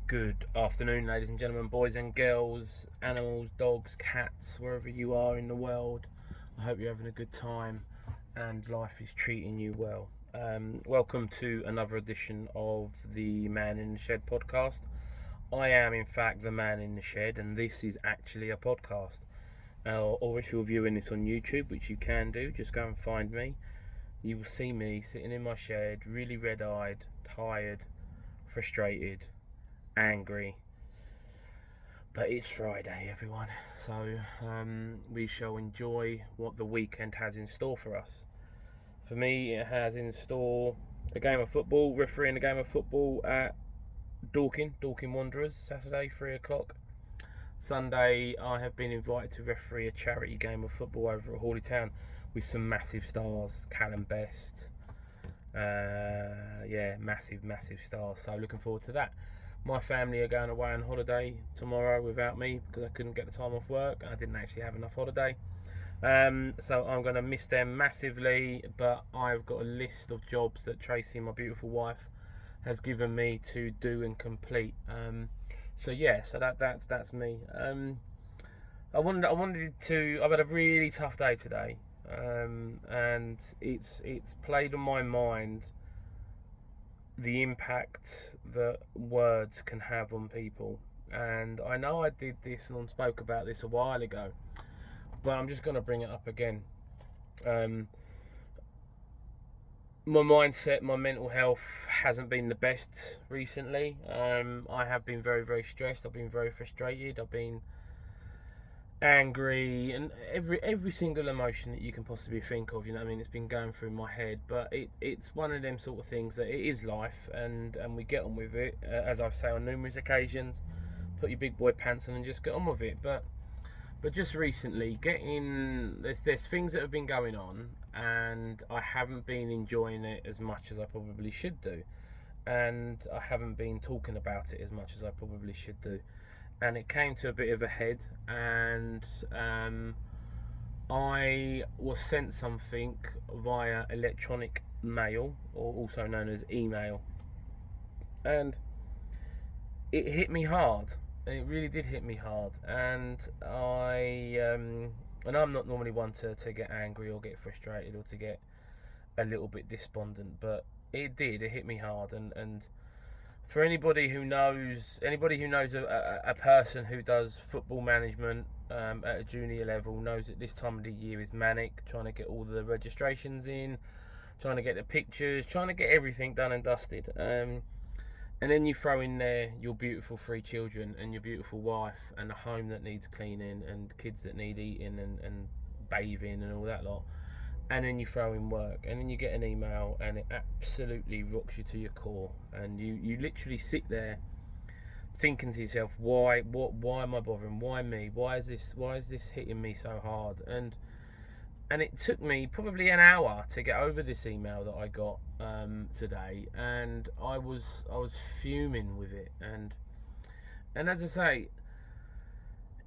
Good afternoon, ladies and gentlemen, boys and girls, animals, dogs, cats, wherever you are in the world. I hope you're having a good time and life is treating you well. Welcome to another edition of the Man in the Shed podcast. I am, in fact, the Man in the Shed, and this is actually a podcast. Or if you're viewing this on YouTube, which you can do, just go and find me. You will see me sitting in my shed, really red-eyed, tired, frustrated, angry, but it's Friday, everyone, so we shall enjoy what the weekend has in store for us. For me, it has in store a game of football, refereeing a game of football at Dorking Wanderers, Saturday 3 o'clock. Sunday, I have been invited to referee a charity game of football over at Hawley Town with some massive stars. Callum Best, massive stars, so looking forward to that. My family are going away on holiday tomorrow without me because I couldn't get the time off work and I didn't actually have enough holiday. So I'm going to miss them massively, but I've got a list of jobs that Tracy, my beautiful wife, has given me to do and complete. So that's me. I've had a really tough day today, and it's played on my mind the impact that words can have on people. And I know I did this and spoke about this a while ago, but I'm just going to bring it up again. My mindset, my mental health hasn't been the best recently. I have been very, very stressed. I've been very frustrated. I've been angry, and every single emotion that you can possibly think of, it's been going through my head. But it's one of them sort of things that it is life, and we get on with it, as I've said on numerous occasions. Put your big boy pants on and just get on with it. But just recently, there's things that have been going on, and I haven't been enjoying it as much as I probably should do, and I haven't been talking about it as much as I probably should do. And it came to a bit of a head, and I was sent something via electronic mail, or also known as email, and it hit me hard. It really did hit me hard, and I'm not normally one to get angry or get frustrated or to get a little bit despondent, but it hit me hard. And for anybody who knows a person who does football management at a junior level, knows that this time of the year is manic, trying to get all the registrations in, trying to get the pictures, trying to get everything done and dusted. And then you throw in there your beautiful 3 children and your beautiful wife and a home that needs cleaning and kids that need eating and bathing and all that lot. And then you throw in work, and then you get an email, and it absolutely rocks you to your core, and you literally sit there thinking to yourself, why am I bothering? Why me? Why is this hitting me so hard? And it took me probably an hour to get over this email that I got today, and I was fuming with it, and as I say,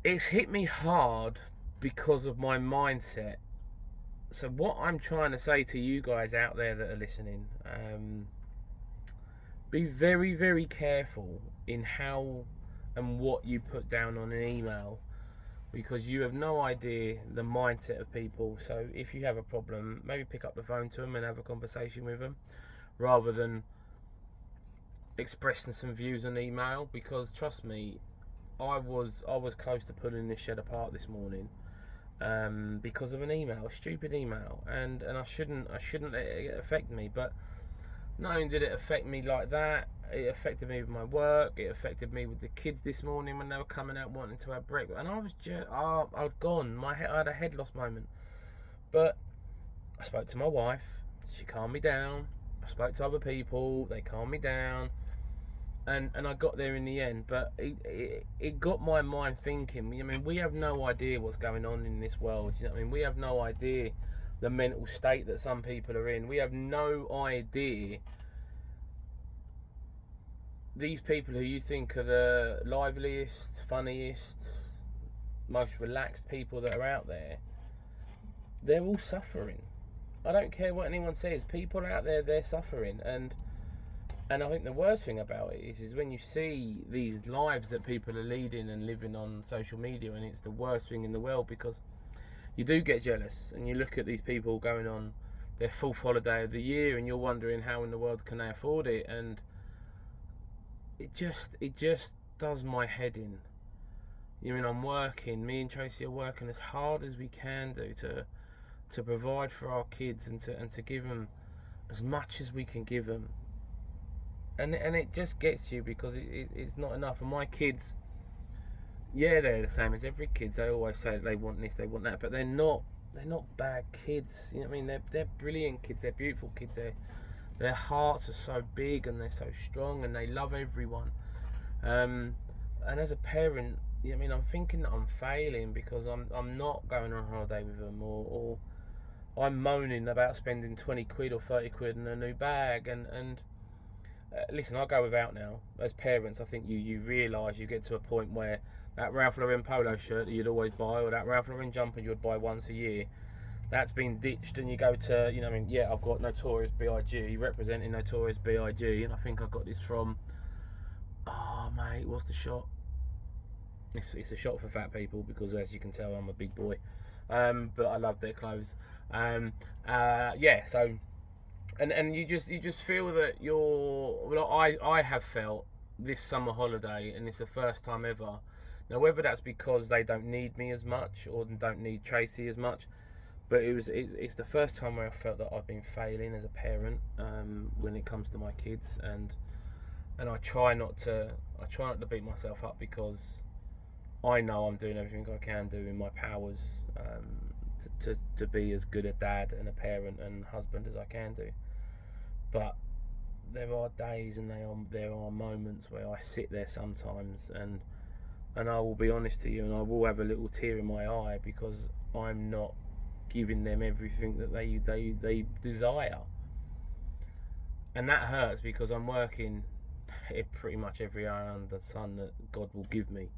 it's hit me hard because of my mindset. So what I'm trying to say to you guys out there that are listening, be very, very careful in how and what you put down on an email, because you have no idea the mindset of people. So if you have a problem, maybe pick up the phone to them and have a conversation with them, rather than expressing some views on email. Because trust me, I was close to pulling this shed apart this morning. Because of an email, a stupid email, and I shouldn't let it affect me. But not only did it affect me like that, it affected me with my work. It affected me with the kids this morning when they were coming out wanting to have breakfast, and I was gone. I had a head loss moment. But I spoke to my wife. She calmed me down. I spoke to other people. They calmed me down. And I got there in the end, but it got my mind thinking. We have no idea what's going on in this world. We have no idea the mental state that some people are in. We have no idea these people who you think are the liveliest, funniest, most relaxed people that are out there, they're all suffering. I don't care what anyone says. People out there, they're suffering, and And I think the worst thing about it is when you see these lives that people are leading and living on social media, and it's the worst thing in the world, because you do get jealous and you look at these people going on their fourth holiday of the year and you're wondering how in the world can they afford it, and it just does my head in. You mean, I'm working, me and Tracy are working as hard as we can do to provide for our kids and to give them as much as we can give them. And it just gets you, because it's not enough. And my kids, yeah, they're the same as every kid. They always say they want this, they want that, but they're not bad kids. You know what I mean? They're brilliant kids. They're beautiful kids. Their hearts are so big and they're so strong and they love everyone. And as a parent, you know what I mean, I'm thinking that I'm failing because I'm not going on holiday with them, or I'm moaning about spending 20 quid or 30 quid on a new bag. And listen, I go without now. As parents, I think you realise, you get to a point where that Ralph Lauren polo shirt that you'd always buy, or that Ralph Lauren jumper you'd buy once a year, that's been ditched, and you go to, you know, I mean, yeah, I've got Notorious B.I.G. representing Notorious B.I.G. and I think I got this from, oh mate, what's the shot? It's a shot for fat people, because as you can tell, I'm a big boy, but I love their clothes. Yeah, so. And you just feel that I have felt this summer holiday, and it's the first time ever. Now, whether that's because they don't need me as much or don't need Tracy as much, but it's the first time where I felt that I've been failing as a parent when it comes to my kids, and I try not to beat myself up, because I know I'm doing everything I can do in my powers to be as good a dad and a parent and husband as I can do. But there are days and there are moments where I sit there sometimes and I will be honest to you, and I will have a little tear in my eye, because I'm not giving them everything that they desire. And that hurts, because I'm working pretty much every hour under the sun that God will give me.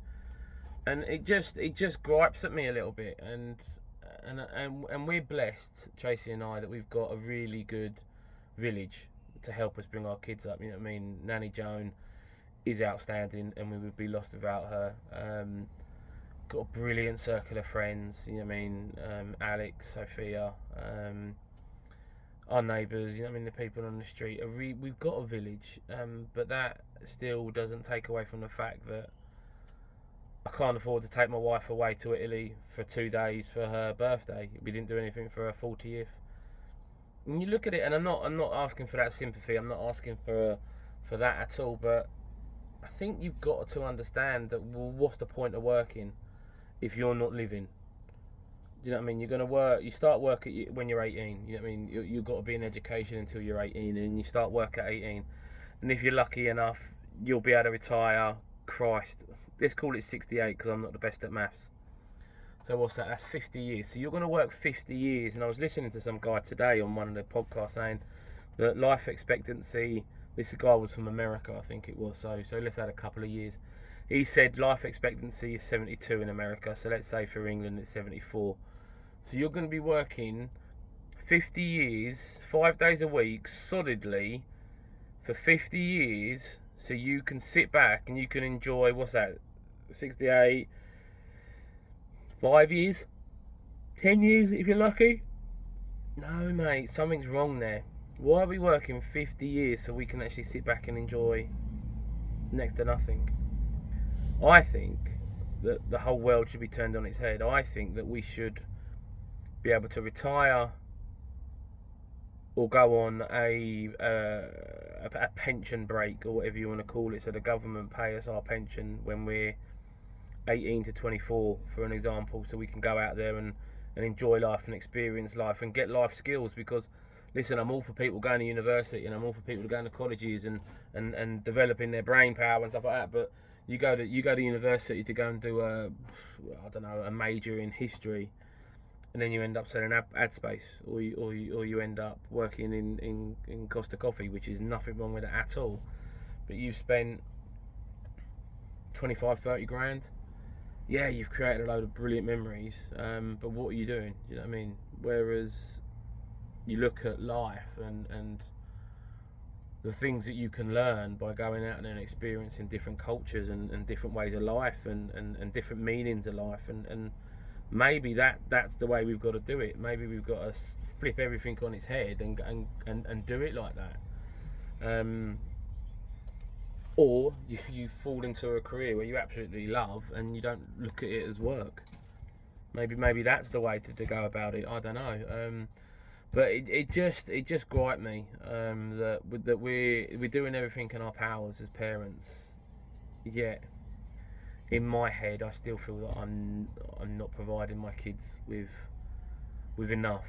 And it just gripes at me a little bit, and we're blessed, Tracy and I, that we've got a really good village to help us bring our kids up. You know what I mean? Nanny Joan is outstanding, and we would be lost without her. Got a brilliant circle of friends. You know what I mean? Alex, Sophia, our neighbours. You know what I mean? The people on the street. We've got a village, but that still doesn't take away from the fact that I can't afford to take my wife away to Italy for 2 days for her birthday. We didn't do anything for her 40th. And you look at it, and I'm not asking for that sympathy. I'm not asking for that at all. But I think you've got to understand that, well, what's the point of working if you're not living? Do you know what I mean? You're going to work. You start work when you're 18. You know what I mean? You've got to be in education until you're 18, and you start work at 18. And if you're lucky enough, you'll be able to retire. Christ, let's call it 68, because I'm not the best at maths. So what's that? That's 50 years. So you're going to work 50 years. And I was listening to some guy today on one of the podcasts saying that life expectancy, this guy was from America, I think it was. So let's add a couple of years. He said life expectancy is 72 in America. So let's say for England it's 74. So you're going to be working 50 years, 5 days a week, solidly for 50 years. So you can sit back and you can enjoy, what's that, 68, 5 years, 10 years if you're lucky. No, mate, something's wrong there. Why are we working 50 years so we can actually sit back and enjoy next to nothing? I think that the whole world should be turned on its head. I think that we should be able to retire or go on a pension break, or whatever you want to call it, so the government pay us our pension when we're 18 to 24, for an example, so we can go out there and enjoy life and experience life and get life skills. Because listen, I'm all for people going to university, and I'm all for people going to colleges and developing their brain power and stuff like that, but you go to university to go and do a major in history, and then you end up selling ad space, or you end up working in Costa Coffee, which is nothing wrong with it at all, but you've spent 25-30 grand. Yeah, you've created a load of brilliant memories, but what are you doing? You know what I mean? Whereas you look at life and the things that you can learn by going out and experiencing different cultures and different ways of life and different meanings of life, and maybe that's the way we've got to do it. Maybe we've got to flip everything on its head and do it like that. Or you fall into a career where you absolutely love and you don't look at it as work. Maybe that's the way to go about it. I don't know. But it just griped me that we're doing everything in our powers as parents, yet in my head I still feel that I'm not providing my kids with enough,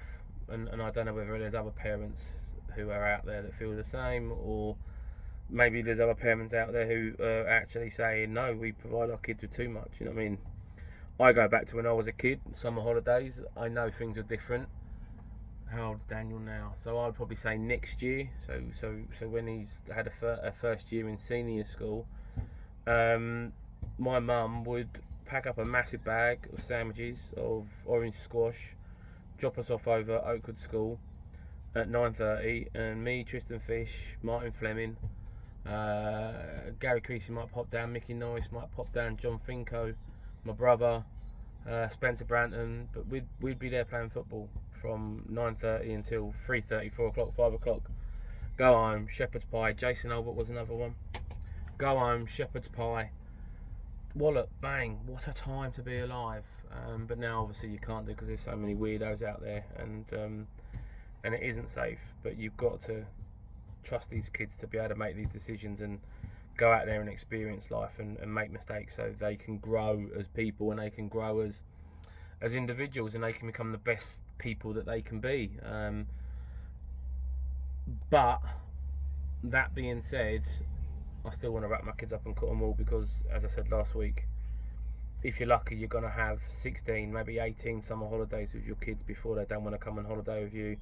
and I don't know whether there's other parents who are out there that feel the same, or maybe there's other parents out there who are actually saying no, we provide our kids with too much. You know what I mean? I go back to when I was a kid, summer holidays. I know things are different. How old's Daniel now? So I'd probably say next year. So when he's had a first year in senior school, my mum would pack up a massive bag of sandwiches of orange squash, drop us off over at Oakwood School at 9:30, and me, Tristan Fish, Martin Fleming, Gary Creasy might pop down, Mickey Norris might pop down, John Finko, my brother, Spencer Branton, but we'd be there playing football from 9:30 until 3:30, 4 o'clock, 5 o'clock. Go home, shepherd's pie. Jason Albert was another one. Go home, shepherd's pie. Wallop, bang, what a time to be alive. But now obviously you can't do because there's so many weirdos out there, and it isn't safe. But you've got to trust these kids to be able to make these decisions and go out there and experience life and make mistakes so they can grow as people and they can grow as individuals and they can become the best people that they can be. But that being said, I still want to wrap my kids up and cut them all because, as I said last week, if you're lucky, you're going to have 16, maybe 18 summer holidays with your kids before they don't want to come on holiday with you.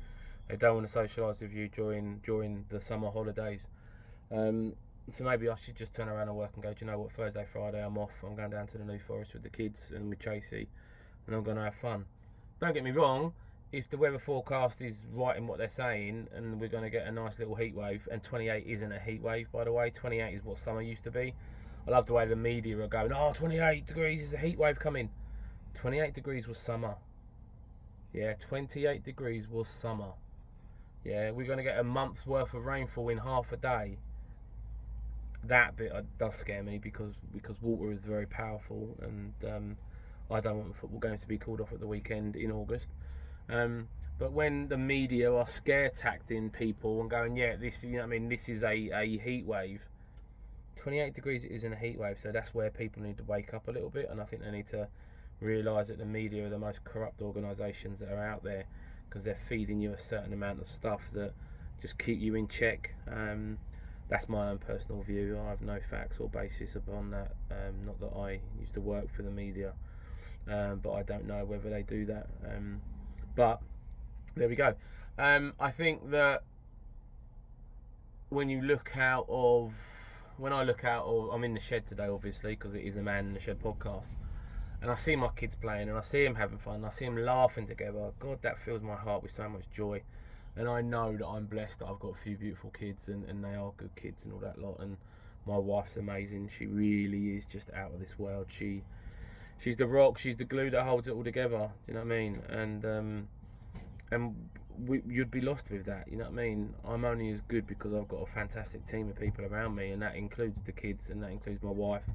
They don't want to socialise with you during the summer holidays. So maybe I should just turn around and work and go, do you know what, Thursday, Friday I'm off. I'm going down to the New Forest with the kids and with Chasey, and I'm going to have fun. Don't get me wrong, if the weather forecast is right in what they're saying and we're going to get a nice little heat wave, and 28 isn't a heat wave, by the way, 28 is what summer used to be. I love the way the media are going, 28 degrees is a heat wave coming. 28 degrees was summer. Yeah, 28 degrees was summer. Yeah, we're going to get a month's worth of rainfall in half a day. That bit does scare me because water is very powerful, and I don't want the football games to be called off at the weekend in August. But when the media are scare tacting people and going, yeah, this, you know what I mean, this is a heat wave. 28 degrees isn't a heat wave, so that's where people need to wake up a little bit, and I think they need to realise that the media are the most corrupt organisations that are out there because they're feeding you a certain amount of stuff that just keep you in check. That's my own personal view. I have no facts or basis upon that. Not that I used to work for the media, but I don't know whether they do that. But there we go. I think that when I look out of, I'm in the shed today, obviously, because it is a Man in the Shed podcast, and I see my kids playing, and I see them having fun, and I see them laughing together. God, that fills my heart with so much joy. And I know that I'm blessed that I've got a few beautiful kids, and they are good kids and all that lot. And my wife's amazing. She really is just out of this world. She's the rock. She's the glue that holds it all together. Do you know what I mean? And you'd be lost with that. You know what I mean? I'm only as good because I've got a fantastic team of people around me, and that includes the kids, and that includes my wife,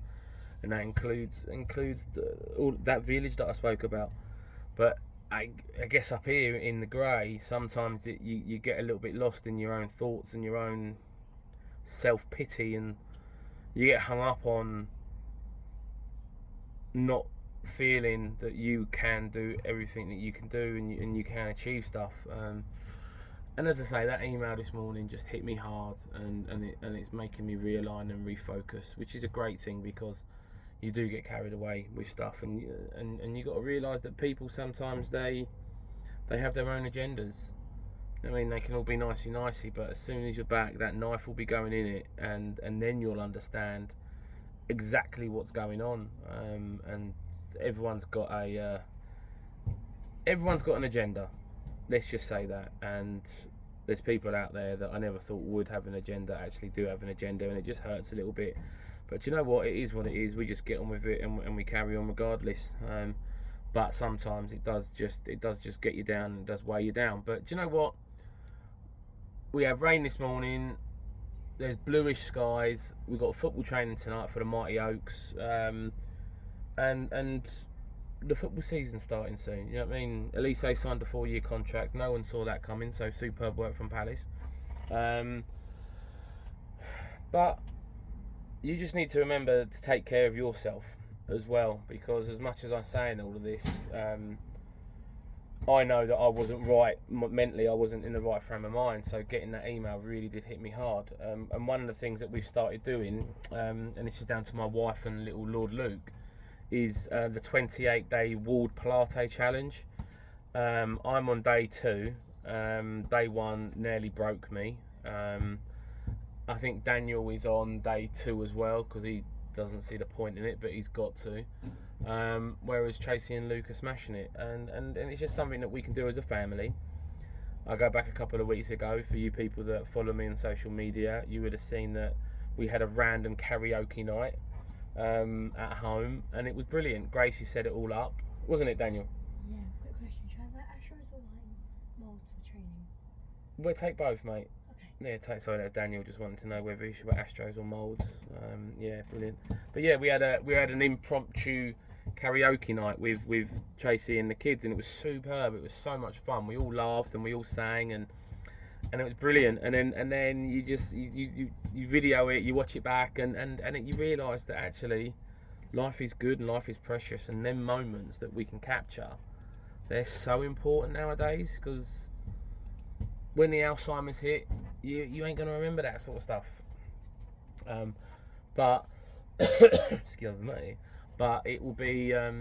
and that includes all that village that I spoke about. But I guess up here in the grey, sometimes you get a little bit lost in your own thoughts and your own self-pity, and you get hung up on not feeling that you can do everything that you can do and you can achieve stuff. And as I say, that email this morning just hit me hard, and it's making me realign and refocus, which is a great thing because you do get carried away with stuff, and you got to realise that people sometimes they have their own agendas. I mean, they can all be nicey, but as soon as you're back, that knife will be going in it, and then you'll understand exactly what's going on. And everyone's got an agenda. Let's just say that, and there's people out there that I never thought would have an agenda actually do have an agenda, and it just hurts a little bit. But you know what? It is what it is. We just get on with it, and we carry on regardless. But sometimes it does just get you down, and does weigh you down. But do you know what? We have rain this morning. There's bluish skies. We've got football training tonight for the Mighty Oaks, and the football season starting soon. You know what I mean? Elise signed a 4-year contract. No one saw that coming. So superb work from Palace. But you just need to remember to take care of yourself as well, because as much as I'm saying all of this, I know that I wasn't right mentally. I wasn't in the right frame of mind. So getting that email really did hit me hard. And one of the things that we've started doing, and this is down to my wife and little Lord Luke, is the 28-day Ward Pilates challenge. I'm on day 2. Day 1 nearly broke me. I think Daniel is on day 2 as well, because he doesn't see the point in it, but he's got to. Whereas Tracy and Luke are smashing it, and it's just something that we can do as a family. I go back a couple of weeks ago. For you people that follow me on social media, you would have seen that we had a random karaoke night at home, and it was brilliant. Gracie set it all up, wasn't it, Daniel? Yeah. Quick question: should I wear Astros or molds for training? We'll take both, mate. Okay. Yeah, sorry, that's Daniel just wanted to know whether he should wear Astros or molds. Yeah, brilliant. But yeah, we had an impromptu karaoke night with Tracy and the kids, and it was superb. It was so much fun. We all laughed and we all sang, and it was brilliant. And then you just you video it, you watch it back, and you realise that actually life is good and life is precious, and them moments that we can capture, they're so important nowadays, because when the Alzheimer's hit, you ain't gonna remember that sort of stuff. But excuse me. But it will be, yeah,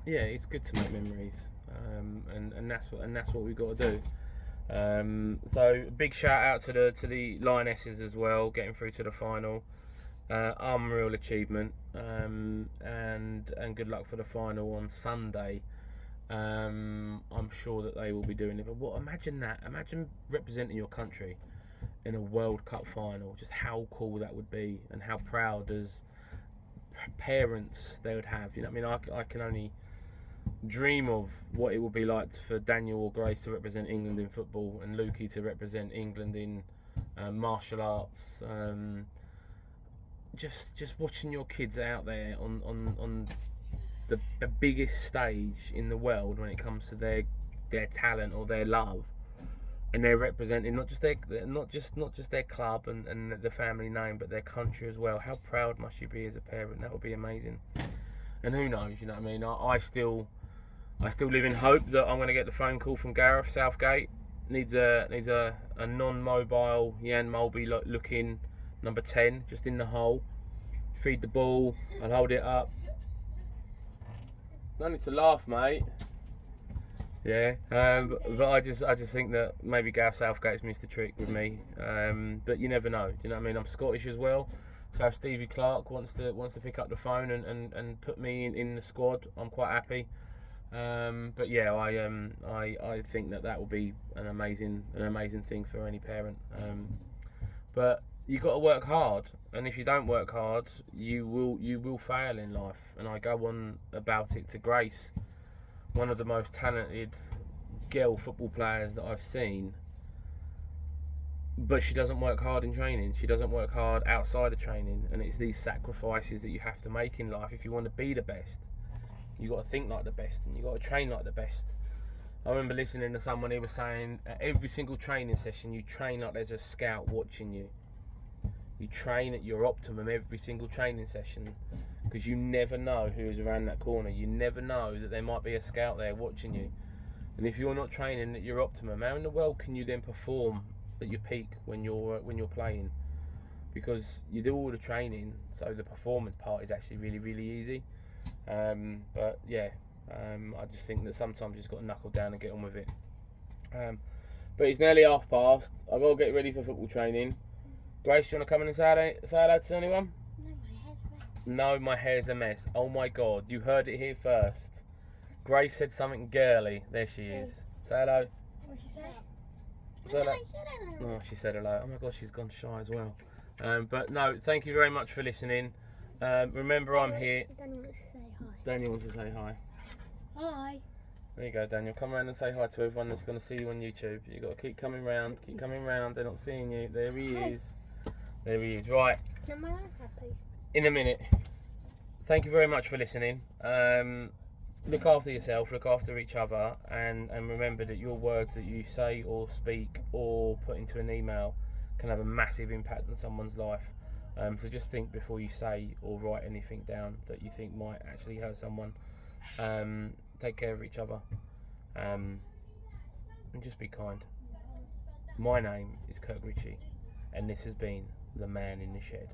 it's good to make memories, and that's what we've got to do. So big shout out to the Lionesses as well, getting through to the final. Unreal achievement, and good luck for the final on Sunday. I'm sure that they will be doing it. But imagine representing your country in a World Cup final. Just how cool that would be, and how proud as parents they would have. You know what I mean? I can only dream of what it would be like for Daniel or Grace to represent England in football, and Lukey to represent England in martial arts. Just watching your kids out there on the biggest stage in the world when it comes to their talent or their love, and they're representing not just their club and the family name, but their country as well. How proud must you be as a parent? That would be amazing. And who knows, you know what I mean? I still live in hope that I'm going to get the phone call from Gareth Southgate. Needs a non-mobile Jan Mulby looking number 10 just in the hole. Feed the ball and hold it up. No need to laugh, mate. Yeah, but I just think that maybe Gareth Southgate's missed a trick with me. But you never know. You know what I mean? I'm Scottish as well, so if Stevie Clark wants to pick up the phone and put me in the squad, I'm quite happy. But yeah, I think that will be an amazing thing for any parent. But you got to work hard, and if you don't work hard, you will fail in life. And I go on about it to Grace, one of the most talented girl football players that I've seen, but she doesn't work hard in training. She doesn't work hard outside of training, and it's these sacrifices that you have to make in life if you want to be the best. You got to think like the best, and you got to train like the best. I remember listening to someone, he was saying at every single training session you train like there's a scout watching you. You train at your optimum every single training session, because you never know who is around that corner. You never know that there might be a scout there watching you. And if you're not training at your optimum, how in the world can you then perform at your peak when you're playing? Because you do all the training, so the performance part is actually really, really easy. But yeah, I just think that sometimes you just got to knuckle down and get on with it. But it's nearly past. I've got to get ready for football training. Grace, do you want to come in and say hello to anyone? No, my hair's a mess. Oh my God, you heard it here first. Grace said something girly. There she is. Say hello. What'd you say? So I said hello. oh, she said hello. Oh my God, she's gone shy as well. But no, thank you very much for listening. Remember, I'm here. Daniel wants to say hi. Daniel wants to say hi. Hi. There you go, Daniel. Come around and say hi to everyone that's going to see you on YouTube. You've got to keep coming round. Keep coming round. They're not seeing you. There he is. There he is. Right. Can I my iPad, please? In a minute. Thank you very much for listening. Look after yourself. Look after each other. And remember that your words that you say or speak or put into an email can have a massive impact on someone's life. So just think before you say or write anything down that you think might actually hurt someone. Take care of each other, and just be kind. My name is Kirk Ritchie, and this has been The Man in the Shed.